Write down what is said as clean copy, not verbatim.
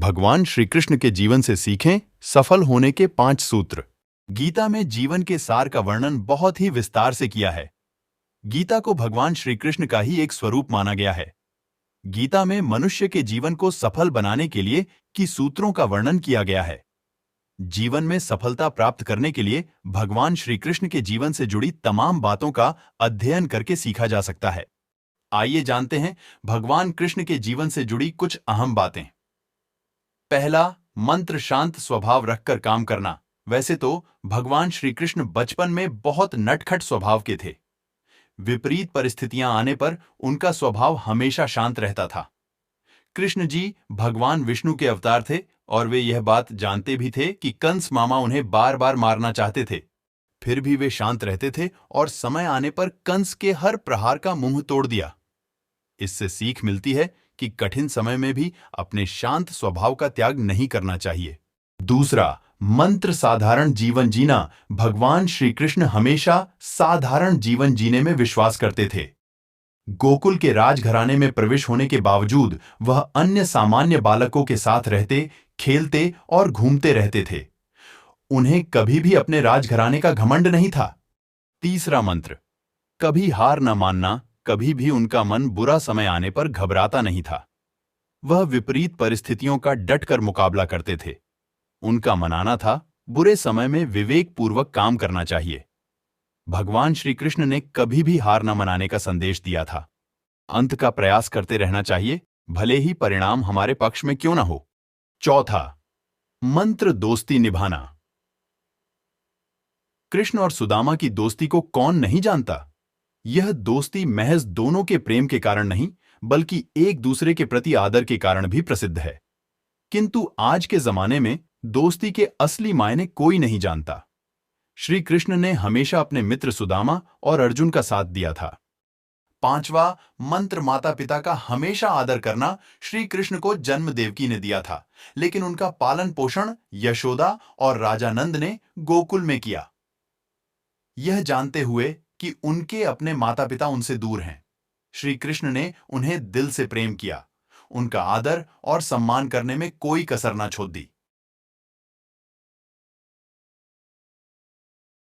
भगवान श्री कृष्ण के जीवन से सीखें सफल होने के 5 सूत्र। गीता में जीवन के सार का वर्णन बहुत ही विस्तार से किया है। गीता को भगवान श्री कृष्ण का ही एक स्वरूप माना गया है। गीता में मनुष्य के जीवन को सफल बनाने के लिए की सूत्रों का वर्णन किया गया है। जीवन में सफलता प्राप्त करने के लिए भगवान श्री कृष्ण के जीवन से जुड़ी तमाम बातों का अध्ययन करके सीखा जा सकता है। आइए जानते हैं भगवान कृष्ण के जीवन से जुड़ी कुछ अहम बातें। पहला, मंत्र शांत स्वभाव रखकर काम करना। वैसे तो भगवान श्री कृष्ण बचपन में बहुत नटखट स्वभाव के थे। विपरीत परिस्थितियां आने पर उनका स्वभाव हमेशा शांत रहता था। कृष्ण जी भगवान विष्णु के अवतार थे और वे यह बात जानते भी थे कि कंस मामा उन्हें बार बार मारना चाहते थे। फिर भी वे शांत रहते थे और समय आने पर कंस के हर प्रहार का मुंह तोड़ दिया। इससे सीख मिलती है कि कठिन समय में भी अपने शांत स्वभाव का त्याग नहीं करना चाहिए। दूसरा, मंत्र साधारण जीवन जीना। भगवान श्री कृष्ण हमेशा साधारण जीवन जीने में विश्वास करते थे। गोकुल के राजघराने में प्रवेश होने के बावजूद वह अन्य सामान्य बालकों के साथ रहते, खेलते और घूमते रहते थे। उन्हें कभी भी अपने राजघराने का घमंड नहीं था। तीसरा मंत्र, कभी हार न मानना। कभी भी उनका मन बुरा समय आने पर घबराता नहीं था। वह विपरीत परिस्थितियों का डटकर मुकाबला करते थे। उनका मनाना था बुरे समय में विवेकपूर्वक काम करना चाहिए। भगवान श्री कृष्ण ने कभी भी हार न मनाने का संदेश दिया था। अंत का प्रयास करते रहना चाहिए, भले ही परिणाम हमारे पक्ष में क्यों न हो। चौथा, मंत्र दोस्ती निभाना। कृष्ण और सुदामा की दोस्ती को कौन नहीं जानता। यह दोस्ती महज दोनों के प्रेम के कारण नहीं, बल्कि एक दूसरे के प्रति आदर के कारण भी प्रसिद्ध है। किंतु आज के जमाने में दोस्ती के असली मायने कोई नहीं जानता। श्री कृष्ण ने हमेशा अपने मित्र सुदामा और अर्जुन का साथ दिया था। पांचवा, मंत्र माता पिता का हमेशा आदर करना। श्री कृष्ण को जन्म देवकी ने दिया था, लेकिन उनका पालन पोषण यशोदा और राजा नंद ने गोकुल में किया। यह जानते हुए कि उनके अपने माता पिता उनसे दूर हैं, श्री कृष्ण ने उन्हें दिल से प्रेम किया। उनका आदर और सम्मान करने में कोई कसर न छोड़ दी।